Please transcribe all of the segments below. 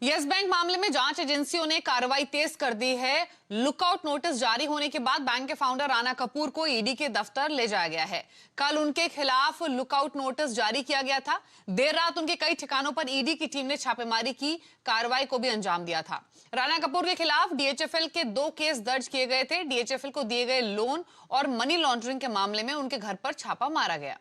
Yes bank मामले में जांच एजेंसियों ने कार्रवाई तेज कर दी है। लुकआउट नोटिस जारी होने के बाद बैंक के फाउंडर राणा कपूर को ईडी के दफ्तर ले जाया गया है। कल उनके खिलाफ लुकआउट नोटिस जारी किया गया था। देर रात उनके कई ठिकानों पर ईडी की टीम ने छापेमारी की कार्रवाई को भी अंजाम दिया था। राणा कपूर के खिलाफ डीएचएफएल के 2 केस दर्ज किए गए थे। डीएचएफएल को दिए गए लोन और मनी लॉन्ड्रिंग के मामले में उनके घर पर छापा मारा गया।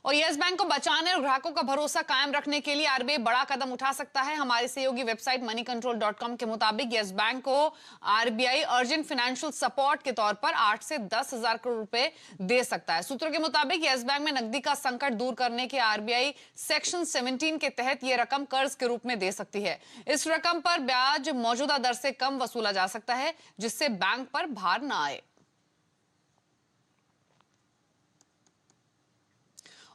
और यस बैंक को बचाने और ग्राहकों का भरोसा कायम रखने के लिए आरबीआई बड़ा कदम उठा सकता है। हमारे सहयोगी वेबसाइट moneycontrol.com के मुताबिक यस बैंक को आरबीआई अर्जेंट फाइनेंशियल सपोर्ट के तौर पर 8 से 10 हजार करोड़ रुपए दे सकता है। सूत्रों के मुताबिक यस बैंक में नकदी का संकट दूर करने के आरबीआई सेक्शन 17 के तहत यह रकम कर्ज के रूप में दे सकती है। इस रकम पर ब्याज मौजूदा दर से कम वसूला जा सकता है, जिससे बैंक पर भार न आए।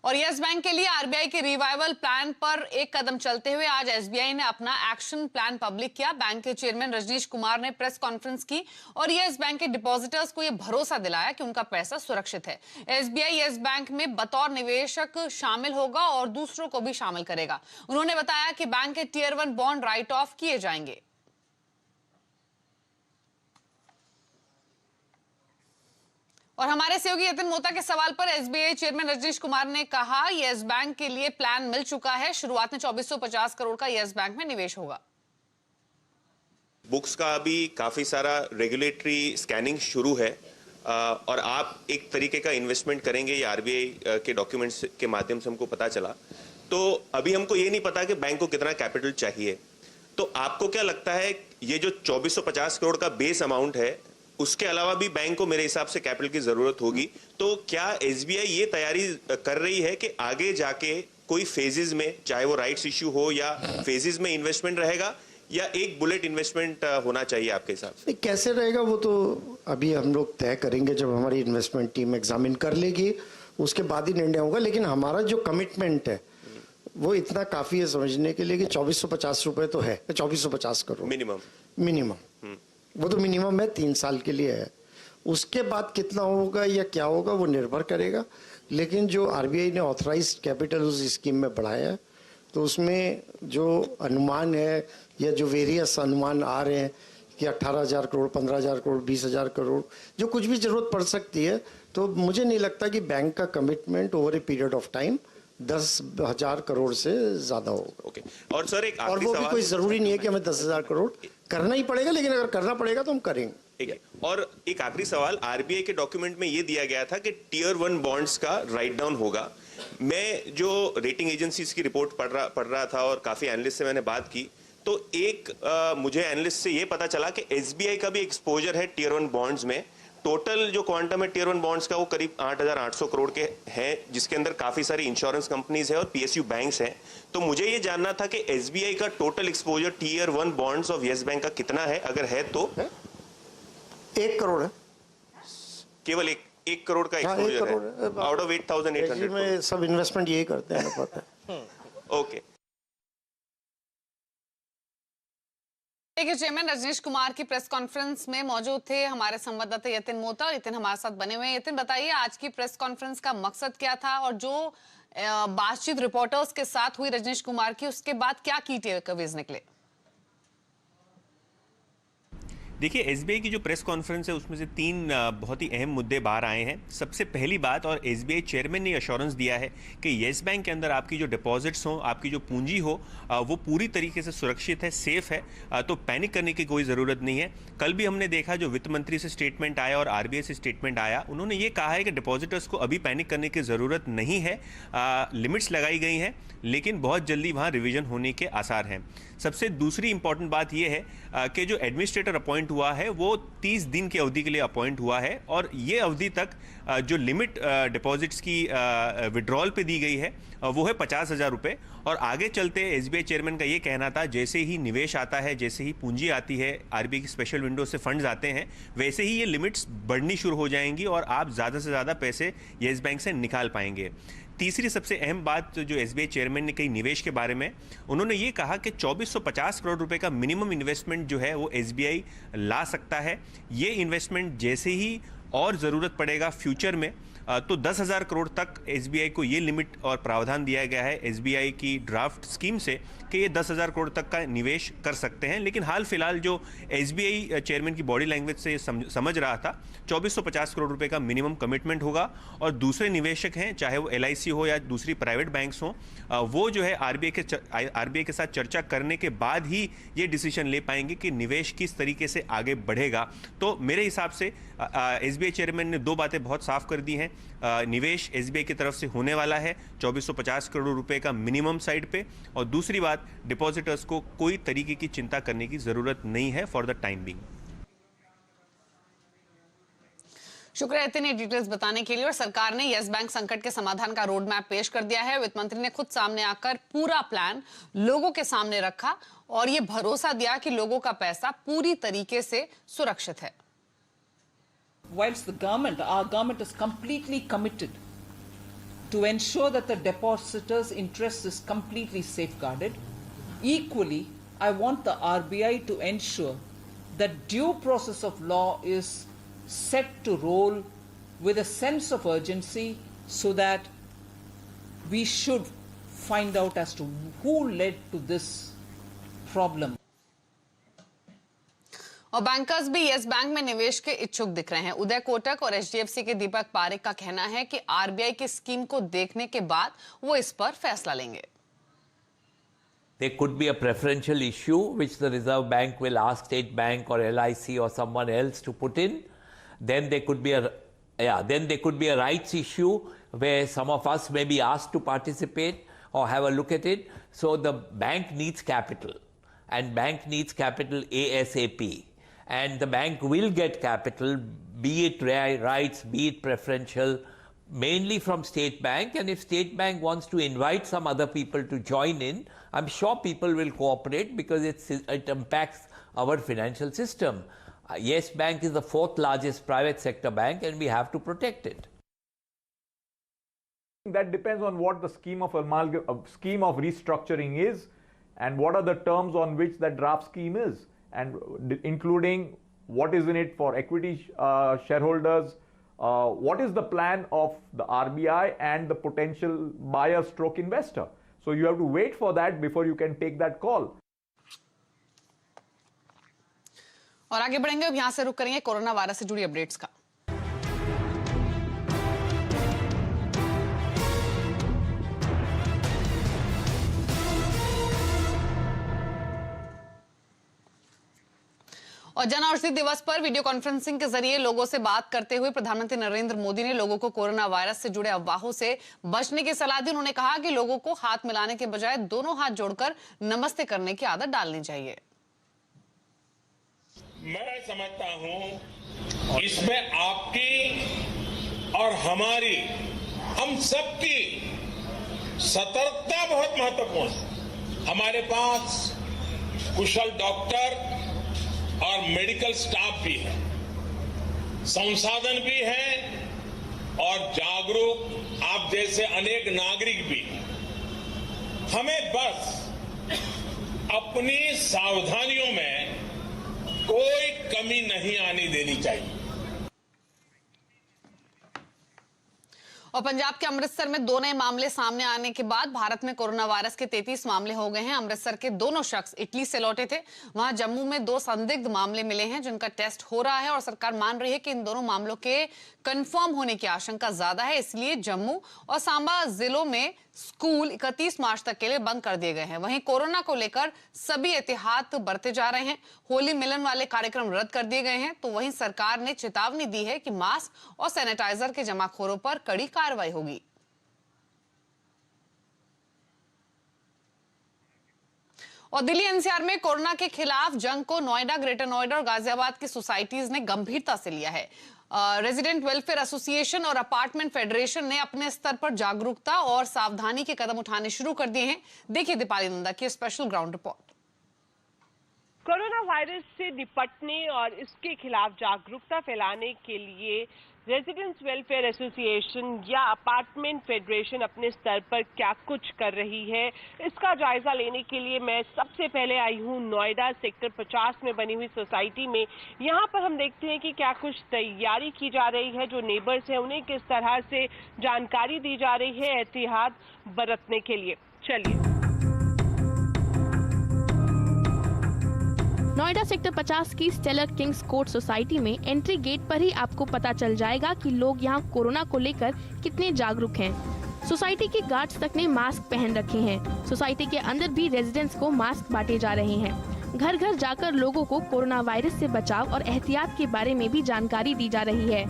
और यस बैंक के लिए आरबीआई के रिवाइवल प्लान पर एक कदम चलते हुए आज एसबीआई ने अपना एक्शन प्लान पब्लिक किया। बैंक के चेयरमैन रजनीश कुमार ने प्रेस कॉन्फ्रेंस की और यस बैंक के डिपॉजिटर्स को यह भरोसा दिलाया कि उनका पैसा सुरक्षित है। एसबीआई यस बैंक में बतौर निवेशक शामिल होगा और दूसरों को भी शामिल करेगा। उन्होंने बताया कि बैंक के टियर 1 बॉन्ड राइट ऑफ किए जाएंगे। और हमारे सहयोगी यतिन मोता के सवाल पर एसबीआई चेयरमैन रजनीश कुमार ने कहा, यस बैंक के लिए प्लान मिल चुका है। शुरुआत में 2450 करोड़ का यस बैंक में निवेश होगा। बुक्स का अभी काफी सारा रेगुलेटरी स्कैनिंग शुरू है और आप एक तरीके का इन्वेस्टमेंट करेंगे, ये आरबीआई के डॉक्यूमेंट्स के माध्यम से हमको पता चला। तो अभी हमको ये नहीं पता कि बैंक को कितना कैपिटल चाहिए। तो आपको क्या लगता है, ये जो 2450 करोड़ का बेस अमाउंट है, उसके अलावा भी बैंक को मेरे हिसाब से कैपिटल की जरूरत होगी। तो क्या एसबीआई ये तैयारी कर रही है कि आगे जाके कोई फेजेस में, चाहे वो राइट्स इश्यू हो या फेजेस में इन्वेस्टमेंट रहेगा, या एक बुलेट इन्वेस्टमेंट होना चाहिए आपके हिसाब से? कैसे रहेगा वो तो अभी हम लोग तय करेंगे जब हमारी इन्वेस्टमेंट टीम एग्जामिन कर लेगी, उसके बाद ही निर्णय होगा। लेकिन हमारा जो कमिटमेंट है वो इतना काफी है समझने के लिए कि 2450 रुपए तो है, 2450 करोड़ मिनिमम वो तो मिनिमम है, 3 साल के लिए है। उसके बाद कितना होगा या क्या होगा वो निर्भर करेगा। लेकिन जो आरबीआई ने ऑथराइज्ड कैपिटल उस स्कीम में बढ़ाया है, तो उसमें जो अनुमान है या जो वेरियस अनुमान आ रहे हैं कि 18,000 करोड़, 15,000 करोड़, 20,000 करोड़, जो कुछ भी जरूरत पड़ सकती है, तो मुझे नहीं लगता कि बैंक का commitment over a period of time 10,000 crore से ज्यादा होगा। ओके। और सर एक और वो भी कोई जरूरी नहीं है कि हमें 10,000 करोड़ करना ही पड़ेगा, लेकिन अगर करना पड़ेगा तो हम करेंगे। ठीक है। और एक आखिरी सवाल, आरबीआई के डॉक्यूमेंट में ये दिया गया था कि टियर 1 बॉन्ड्स का राइट डाउन होगा। मैं जो रेटिंग एजेंसीज की रिपोर्ट पढ़ रहा था और काफी एनालिस्ट से मैंने बात की, तो एक मुझे एनालिस्ट से ये पता चला कि एसबीआई का भी एक्सपोजर है टियर 1 बॉन्ड्स में। टोटल जो क्वांटम है टियर 1 बॉन्ड्स का वो करीब 8,800 करोड़ के हैं, जिसके अंदर काफी सारी इंश्योरेंस कंपनीज है और पीएसयू बैंक्स हैं। तो मुझे ये जानना था कि एसबीआई का total exposure tier 1 bonds of Yes Bank का कितना है, अगर है तो? 1 करोड़ है, केवल 1 करोड़ का एक्सपोजर है आउट ऑफ 8,800 में। सब इन्वेस्टमेंट यही करते हैं, पता है। ओके। देखिए, चेयरमैन रजनीश कुमार की प्रेस कॉन्फ्रेंस में मौजूद थे हमारे संवाददाता यतिन मोता। और यतिन हमारे साथ बने हुए हैं। यतिन, बताइए आज की प्रेस कॉन्फ्रेंस का मकसद क्या था और जो बातचीत रिपोर्टर्स के साथ हुई रजनीश कुमार की, उसके बाद क्या की टेकअवेज निकले? देखिए, एसबीआई की जो प्रेस कॉन्फ्रेंस है उसमें से 3 बहुत ही अहम मुद्दे बाहर आए हैं। सबसे पहली बात, और एसबीआई चेयरमैन ने अश्योरेंस दिया है कि येस बैंक के अंदर आपकी जो डिपॉजिट्स हो, आपकी जो पूंजी हो, वो पूरी तरीके से सुरक्षित है, सेफ है, तो पैनिक करने की कोई ज़रूरत नहीं है। कल भी हमने देखा, जो वित्त मंत्री से स्टेटमेंट आया और आरबीआई से स्टेटमेंट आया, उन्होंने ये कहा है कि डिपॉजिटर्स को अभी पैनिक करने की ज़रूरत नहीं है। लिमिट्स लगाई गई हैं, लेकिन बहुत जल्दी वहाँ रिविजन होने के आसार हैं। सबसे दूसरी इंपॉर्टेंट बात यह है कि जो एडमिनिस्ट्रेटर अपॉइंट हुआ है वो 30 दिन की अवधि के लिए अपॉइंट हुआ है, और ये अवधि तक जो लिमिट डिपॉजिट्स की विड्रॉल पे दी गई है वो है 50,000 रुपये। और आगे चलते एसबीआई चेयरमैन का ये कहना था, जैसे ही निवेश आता है, जैसे ही पूंजी आती है, आरबीआई की स्पेशल विंडो से फंड्स आते हैं, वैसे ही ये लिमिट्स बढ़नी शुरू हो जाएंगी और आप ज़्यादा से ज़्यादा पैसे येस बैंक से निकाल पाएंगे। तीसरी सबसे अहम बात जो एसबीआई चेयरमैन ने कही निवेश के बारे में, उन्होंने ये कहा कि 2450 करोड़ रुपए का मिनिमम इन्वेस्टमेंट जो है वो एसबीआई ला सकता है। ये इन्वेस्टमेंट जैसे ही और ज़रूरत पड़ेगा फ्यूचर में तो 10,000 करोड़ तक एसबीआई को ये लिमिट और प्रावधान दिया गया है एसबीआई की ड्राफ्ट स्कीम से कि ये 10,000 करोड़ तक का निवेश कर सकते हैं। लेकिन हाल फिलहाल जो एसबीआई चेयरमैन की बॉडी लैंग्वेज से समझ रहा था 2450 करोड़ रुपए का मिनिमम कमिटमेंट होगा और दूसरे निवेशक हैं चाहे वो एलआईसी हो या दूसरी प्राइवेट बैंक्स हो, वो जो है आरबीआई के साथ चर्चा करने के बाद ही ये डिसीजन ले पाएंगे कि निवेश किस तरीके से आगे बढ़ेगा। तो मेरे हिसाब से एसबीआई चेयरमैन ने दो बातें बहुत साफ कर दी हैं। निवेश एसबीआई की तरफ से होने वाला है 2450 करोड़ रुपए का मिनिमम साइड पे, और दूसरी बात डिपॉजिटर्स को कोई तरीके की चिंता करने की जरूरत नहीं है फॉर द टाइम बीइंग। शुक्रिया इतनी डिटेल्स बताने के लिए। और सरकार ने यस बैंक संकट के समाधान का रोड मैप पेश कर दिया है। वित्त मंत्री ने खुद सामने आकर पूरा प्लान लोगों के सामने रखा और ये भरोसा दिया कि लोगों का पैसा पूरी तरीके से सुरक्षित है। Whilst our government is completely committed to ensure that the depositors' interest is completely safeguarded, equally, I want the RBI to ensure that due process of law is set to roll with a sense of urgency so that we should find out as to who led to this problem. और bankers भी yes bank में निवेश के इच्छुक दिख रहे हैं। उदय कोटक और एचडीएफसी के दीपक पारेख का कहना है कि आरबीआई की स्कीम को देखने के बाद वो इस पर फैसला लेंगे। There could be a preferential issue which the Reserve Bank will ask State Bank or LIC or someone else to put in. Then there could be a rights issue where some of us may be asked to participate or have a look at it. So the bank needs capital, and bank needs capital ASAP. And the bank will get capital, be it rights, be it preferential, mainly from State Bank. And if State Bank wants to invite some other people to join in, I'm sure people will cooperate because it impacts our financial system. Yes Bank is the fourth largest private sector bank and we have to protect it. That depends on what the scheme of restructuring is and what are the terms on which that draft scheme is, and including what is in it for equity shareholders, what is the plan of the RBI and the potential buyer stroke investor. So you have to wait for that before you can take that call. और आगे बढ़ेंगे, अब यहां से रुक करेंगे corona virus से जुड़ी अपडेट्स का। और जन औषधि दिवस पर वीडियो कॉन्फ्रेंसिंग के जरिए लोगों से बात करते हुए प्रधानमंत्री नरेंद्र मोदी ने लोगों को कोरोना वायरस से जुड़े अफवाहों से बचने की सलाह दी। उन्होंने कहा कि लोगों को हाथ मिलाने के बजाय दोनों हाथ जोड़कर नमस्ते करने की आदत डालनी चाहिए। मैं समझता हूं इसमें आपकी और हमारी, हम सबकी सतर्कता बहुत महत्वपूर्ण है। हमारे पास कुशल डॉक्टर और मेडिकल स्टाफ भी है, संसाधन भी है और जागरूक आप जैसे अनेक नागरिक भी। हमें बस अपनी सावधानियों में कोई कमी नहीं आने देनी चाहिए। और पंजाब के अमृतसर में 2 नए मामले सामने आने के बाद भारत में कोरोना वायरस के 33 मामले हो गए हैं। अमृतसर के दोनों शख्स इटली से लौटे थे। वहां जम्मू में 2 संदिग्ध मामले मिले हैं जिनका टेस्ट हो रहा है और सरकार मान रही है कि इन दोनों मामलों के कंफर्म होने की आशंका ज्यादा है, इसलिए जम्मू और सांबा जिलों में स्कूल 31 मार्च तक के लिए बंद कर दिए गए हैं। वहीं कोरोना को लेकर सभी एहतियात बरते जा रहे हैं। होली मिलन वाले कार्यक्रम रद्द कर दिए गए हैं। तो वहीं सरकार ने चेतावनी दी है कि मास्क और सैनिटाइजर के जमाखोरों पर कड़ी कार्रवाई होगी। और दिल्ली एनसीआर में कोरोना के खिलाफ जंग को नोएडा, ग्रेटर नोएडा और गाजियाबाद की सोसाइटीज ने गंभीरता से लिया है। रेजिडेंट वेलफेयर एसोसिएशन और अपार्टमेंट फेडरेशन ने अपने स्तर पर जागरूकता और सावधानी के कदम उठाने शुरू कर दिए हैं। देखिए दीपाली नंदा की special ground report. Corona virus से निपटने और इसके खिलाफ जागरूकता फैलाने के लिए रेजिडेंट्स वेलफेयर एसोसिएशन या अपार्टमेंट फेडरेशन अपने स्तर पर क्या कुछ कर रही है, इसका जायजा लेने के लिए मैं सबसे पहले आई हूँ नोएडा सेक्टर 50 में बनी हुई सोसाइटी में। यहाँ पर हम देखते हैं कि क्या कुछ तैयारी की जा रही है, जो नेबर्स हैं उन्हें किस तरह से जानकारी दी जा रही है एहतियात बरतने के लिए। चलिए। नोएडा सेक्टर 50 की स्टेलर किंग्स कोर्ट सोसाइटी में एंट्री गेट पर ही आपको पता चल जाएगा कि लोग यहाँ कोरोना को लेकर कितने जागरूक हैं। सोसाइटी के गार्ड्स तक ने मास्क पहन रखे हैं। सोसाइटी के अंदर भी रेजिडेंट्स को मास्क बांटे जा रहे हैं। घर घर जाकर लोगों को कोरोना वायरस से बचाव और एहतियात के बारे में भी जानकारी दी जा रही है।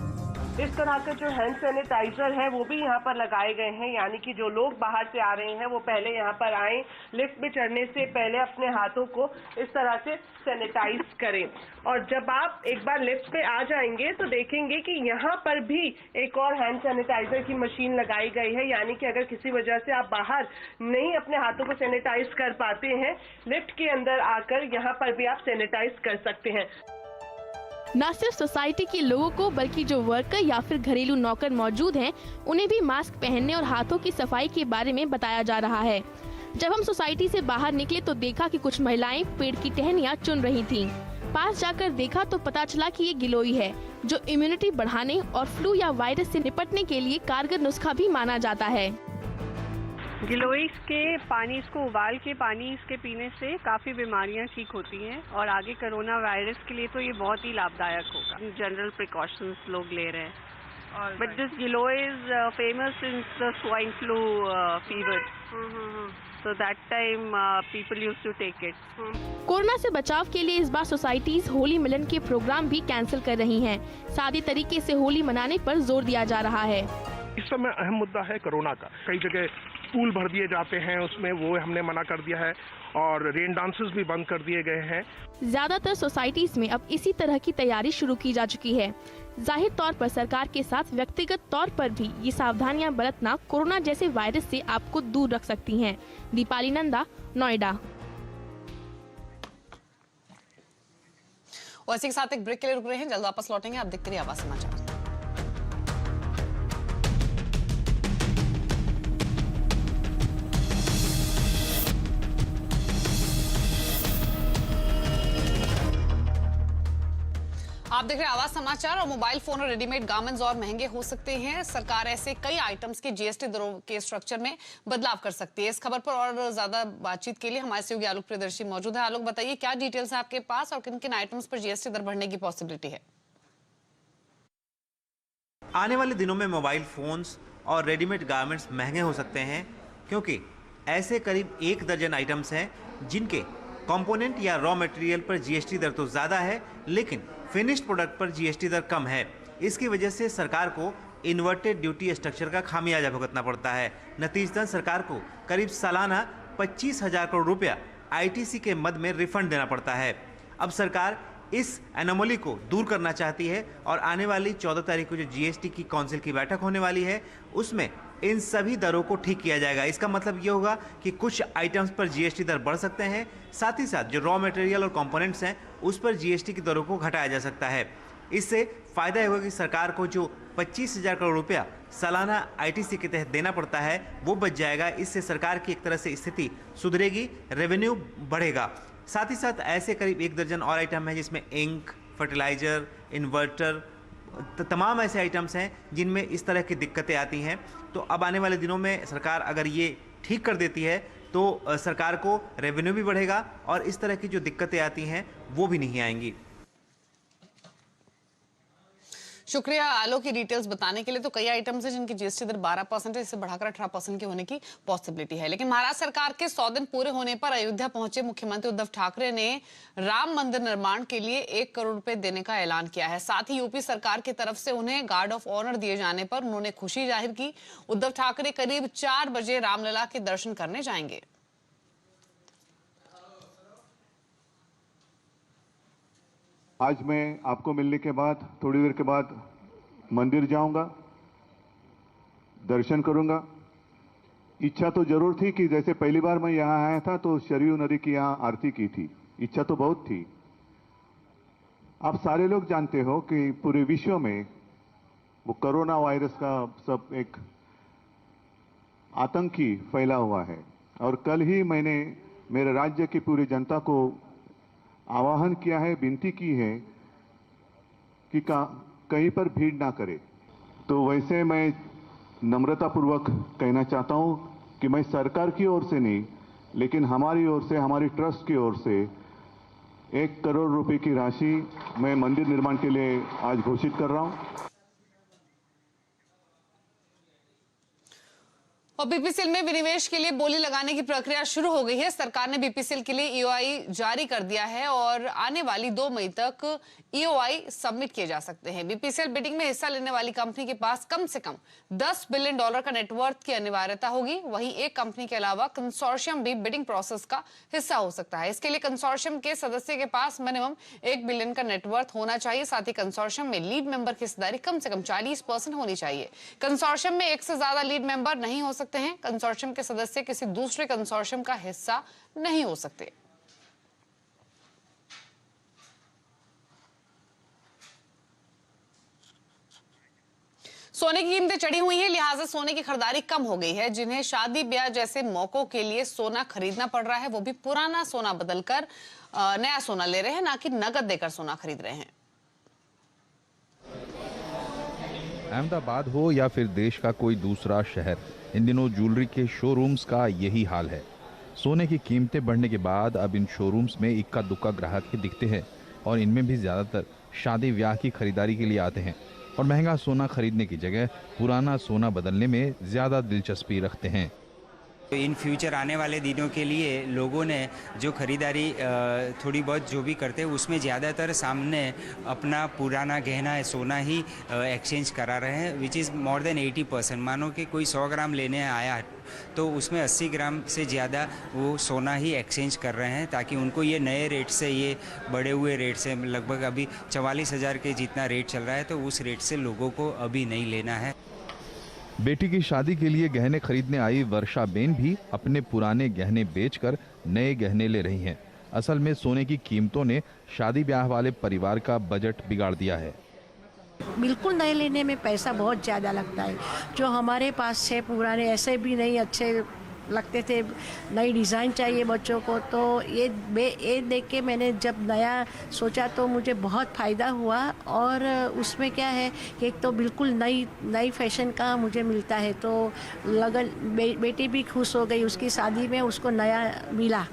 इस तरह के जो हैंड सैनिटाइजर है वो भी यहाँ पर लगाए गए हैं, यानी कि जो लोग बाहर से आ रहे हैं वो पहले यहाँ पर आए, लिफ्ट में चढ़ने से पहले अपने हाथों को इस तरह से सैनिटाइज करें। और जब आप एक बार लिफ्ट पे आ जाएंगे तो देखेंगे कि यहाँ पर भी एक और हैंड सैनिटाइजर की मशीन लगाई गई है, यानी कि अगर किसी वजह से आप बाहर नहीं अपने हाथों को सैनिटाइज कर पाते हैं, लिफ्ट के अंदर आकर यहाँ पर भी आप सैनिटाइज कर सकते हैं। न सिर्फ सोसाइटी के लोगों को बल्कि जो वर्कर या फिर घरेलू नौकर मौजूद हैं, उन्हें भी मास्क पहनने और हाथों की सफाई के बारे में बताया जा रहा है। जब हम सोसाइटी से बाहर निकले तो देखा कि कुछ महिलाएं पेड़ की टहनियां चुन रही थीं। पास जाकर देखा तो पता चला कि ये गिलोई है, जो इम्यूनिटी बढ़ाने और फ्लू या वायरस से निपटने के लिए कारगर नुस्खा भी माना जाता है। गिलोई के पानी, इसको उबाल के पानी इसके पीने से काफ़ी बीमारियां ठीक होती हैं और आगे कोरोना वायरस के लिए तो ये बहुत ही लाभदायक होगा। जनरल प्रिकॉशंस लोग ले रहे हैं। But this giloy is famous since the swine flu fever, so that time people used to take it. Corona से बचाव के लिए इस बार सोसाइटीज होली मिलन के प्रोग्राम भी कैंसिल कर रही हैं। सादे तरीके से होली मनाने पर जोर दिया जा रहा है। इस समय अहम मुद्दा है कोरोना का। कई जगह पूल भर दिए जाते हैं, उसमें वो हमने मना कर दिया है और रेन डांसेस भी बंद कर दिए गए हैं। ज्यादातर सोसाइटीज में अब इसी तरह की तैयारी शुरू की जा चुकी है। जाहिर तौर पर सरकार के साथ व्यक्तिगत तौर पर भी ये सावधानियां बरतना कोरोना जैसे वायरस से आपको दूर रख सकती हैं। दीपाली नंदा, नोएडा। और इसी के साथ एक ब्रेक के लिए रुक रहे हैं, जल्द वापस लौटेंगे। आप देखते रहिए आवाज समाचार। आप देख रहे हैं आवाज समाचार। और मोबाइल फोन और रेडीमेड गारमेंट्स और महंगे हो सकते हैं। सरकार ऐसे कई आइटम्स के जीएसटी दरों के स्ट्रक्चर में बदलाव कर सकती है। इस खबर पर और ज्यादा बातचीत के लिए हमारे सहयोगी आलोक प्रियदर्शी मौजूद है। आलोक, बताइए क्या डिटेल्स है आपके पास और किन किन आइटम्स पर जीएसटी दर बढ़ने की पॉसिबिलिटी है? आने वाले दिनों में मोबाइल फोन्स और रेडीमेड गारमेंट्स महंगे हो सकते हैं, क्योंकि ऐसे करीब 1 दर्जन आइटम्स हैं जिनके कंपोनेंट या रॉ मटेरियल पर जीएसटी दर तो ज़्यादा है, लेकिन फिनिश्ड प्रोडक्ट पर जीएसटी दर कम है। इसकी वजह से सरकार को इन्वर्टेड ड्यूटी स्ट्रक्चर का खामियाजा भुगतना पड़ता है। नतीजतन सरकार को करीब सालाना 25,000 करोड़ रुपया आईटीसी के मद में रिफंड देना पड़ता है। अब सरकार इस एनोमली को दूर करना चाहती है और आने वाली 14 तारीख को जो जीएसटी की काउंसिल की बैठक होने वाली है, उसमें इन सभी दरों को ठीक किया जाएगा। इसका मतलब ये होगा कि कुछ आइटम्स पर जीएसटी दर बढ़ सकते हैं, साथ ही साथ जो रॉ मटेरियल और कंपोनेंट्स हैं उस पर जीएसटी की दरों को घटाया जा सकता है। इससे फायदा होगा कि सरकार को जो 25,000 करोड़ रुपया सालाना आईटीसी के तहत देना पड़ता है वो बच जाएगा। इससे सरकार की एक तरह से स्थिति सुधरेगी, रेवेन्यू बढ़ेगा। साथ ही साथ ऐसे करीब 1 दर्जन और आइटम है जिसमें इंक, फर्टिलाइजर, इन्वर्टर, तमाम ऐसे आइटम्स हैं जिनमें इस तरह की दिक्कतें आती हैं। तो अब आने वाले दिनों में सरकार अगर ये ठीक कर देती है तो सरकार को रेवेन्यू भी बढ़ेगा और इस तरह की जो दिक्कतें आती हैं वो भी नहीं आएंगी। शुक्रिया आलोक की डिटेल्स बताने के लिए। तो कई आइटम्स हैं जिनकी जीएसटी दर 12% है, इससे बढ़ाकर 18% की होने की पॉसिबिलिटी है। लेकिन महाराष्ट्र सरकार के 100 दिन पूरे होने पर अयोध्या पहुंचे मुख्यमंत्री उद्धव ठाकरे ने राम मंदिर निर्माण के लिए 1 करोड़ रुपए देने का ऐलान किया है। साथ ही यूपी सरकार की तरफ से उन्हें गार्ड ऑफ ऑनर दिए जाने पर उन्होंने खुशी जाहिर की। उद्धव ठाकरे करीब 4 बजे रामलला के दर्शन करने जाएंगे। आज मैं आपको मिलने के बाद थोड़ी देर के बाद मंदिर जाऊंगा, दर्शन करूंगा। इच्छा तो जरूर थी कि जैसे पहली बार मैं यहां आया था तो सरयू नदी की यहां आरती की थी, इच्छा तो बहुत थी। आप सारे लोग जानते हो कि पूरे विश्व में वो कोरोना वायरस का सब एक आतंकी फैला हुआ है। और कल ही मैंने मेरे राज्य की पूरी जनता को आह्वान किया है, विनती की है कि कहीं पर भीड़ ना करे। तो वैसे मैं नम्रतापूर्वक कहना चाहता हूं कि मैं सरकार की ओर से नहीं, लेकिन हमारी ओर से, हमारी ट्रस्ट की ओर से 1 करोड़ रुपए की राशि मैं मंदिर निर्माण के लिए आज घोषित कर रहा हूं। और बीपीसीएल में विनिवेश के लिए बोली लगाने की प्रक्रिया शुरू हो गई है। सरकार ने बीपीसीएल के लिए ईओआई जारी कर दिया है और आने वाली 2 मई तक ईओआई सबमिट किए जा सकते हैं। बीपीसीएल बिडिंग में हिस्सा लेने वाली कंपनी के पास कम से कम $10 बिलियन का नेटवर्थ की अनिवार्यता होगी। वहीं एक कंपनी के अलावा कंसोर्शियम भी बिडिंग प्रोसेस का हिस्सा हो सकता है। इसके लिए कंसोर्शियम के सदस्य के पास मिनिमम $1 बिलियन का नेटवर्थ होना चाहिए। साथ ही कंसोर्शियम में लीड मेंबर की हिस्सेदारी कम से कम 40% होनी चाहिए। कंसोर्शियम में 1 से ज्यादा लीड मेंबर नहीं हो सकते हैं। कंसोर्शियम के सदस्य किसी दूसरे कंसोर्शियम का हिस्सा नहीं हो सकते। सोने की कीमतें चढ़ी हुई हैं, लिहाजा सोने की खरीदारी कम हो गई है। जिन्हें शादी ब्याह जैसे मौकों के लिए सोना खरीदना पड़ रहा है, वो भी पुराना सोना बदलकर नया सोना ले रहे हैं, ना कि नकद देकर सोना खरीद रहे हैं। अहमदाबाद हो या फिर देश का कोई दूसरा शहर, इन दिनों ज्वेलरी के शोरूम्स का यही हाल है। सोने की कीमतें बढ़ने के बाद अब इन शोरूम्स में इक्का दुक्का ग्राहक ही दिखते हैं और इनमें भी ज़्यादातर शादी ब्याह की खरीदारी के लिए आते हैं और महंगा सोना खरीदने की जगह पुराना सोना बदलने में ज़्यादा दिलचस्पी रखते हैं। इन फ्यूचर आने वाले दिनों के लिए लोगों ने जो खरीदारी थोड़ी बहुत जो भी करते हैं उसमें ज़्यादातर सामने अपना पुराना गहना सोना ही एक्सचेंज करा रहे हैं, विच इज़ मोर देन 80%। मानो कि कोई 100 ग्राम लेने आया तो उसमें 80 ग्राम से ज़्यादा वो सोना ही एक्सचेंज कर रहे हैं, ताकि उनको ये नए रेट से, ये बढ़े हुए रेट से, लगभग अभी 44,000 के जितना रेट चल रहा है, तो उस रेट से लोगों को अभी नहीं लेना है। बेटी की शादी के लिए गहने खरीदने आई वर्षा बेन भी अपने पुराने गहने बेचकर नए गहने ले रही हैं। असल में सोने की कीमतों ने शादी ब्याह वाले परिवार का बजट बिगाड़ दिया है। बिल्कुल नए लेने में पैसा बहुत ज़्यादा लगता है। जो हमारे पास है पुराने ऐसे भी नहीं अच्छे लगते थे, नई डिज़ाइन चाहिए बच्चों को, तो ये देख के मैंने जब नया सोचा तो मुझे बहुत फ़ायदा हुआ। और उसमें क्या है कि एक तो बिल्कुल नई फैशन का मुझे मिलता है, तो बेटी भी खुश हो गई, उसकी शादी में उसको नया मिला।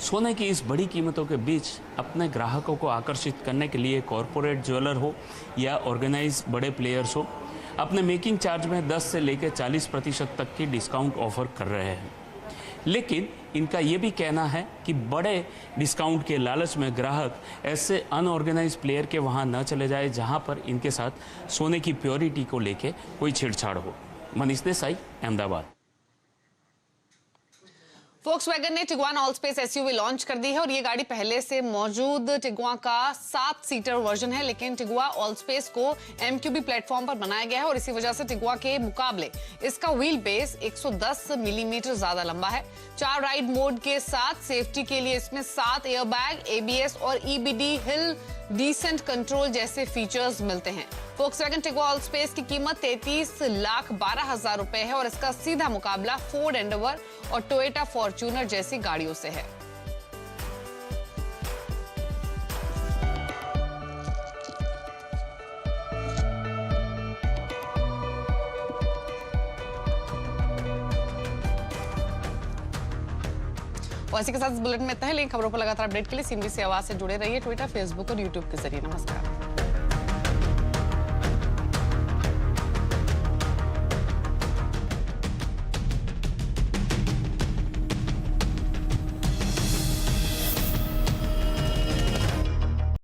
सोने की इस बड़ी कीमतों के बीच अपने ग्राहकों को आकर्षित करने के लिए कॉरपोरेट ज्वेलर हो या ऑर्गेनाइज बड़े प्लेयर्स हो, अपने मेकिंग चार्ज में 10 से लेकर 40% तक की डिस्काउंट ऑफर कर रहे हैं। लेकिन इनका ये भी कहना है कि बड़े डिस्काउंट के लालच में ग्राहक ऐसे अनऑर्गेनाइज प्लेयर के वहाँ न चले जाए जहाँ पर इनके साथ सोने की प्योरिटी को लेके कोई छेड़छाड़ हो। मनीष देसाई, अहमदाबाद। Volkswagen ने Tiguan all space SUV launch कर दी है और ये गाड़ी पहले से मौजूद टिगुआ का 7 सीटर वर्जन है, लेकिन टिगुआ ऑल स्पेस को MQB प्लेटफॉर्म पर बनाया गया है और इसी वजह से टिगुआ के मुकाबले इसका व्हील बेस 110 मिलीमीटर ज्यादा लंबा है। 4 राइड मोड के साथ सेफ्टी के लिए इसमें 7 एयरबैग, ABS और EBD हिल डिसेंट कंट्रोल जैसे फीचर्स मिलते हैं। Volkswagen टिगुआ ऑल स्पेस की कीमत 33,12,000 रुपए है और इसका सीधा मुकाबला फोर्ड एंडेवर और टोयोटा फॉर्च्यूनर जैसी गाड़ियों से है। और इसी के साथ इस बुलेटिन में इतना ही। खबरों पर लगातार अपडेट के लिए CNBC आवाज से जुड़े रहिए, ट्विटर, फेसबुक और यूट्यूब के जरिए। नमस्कार।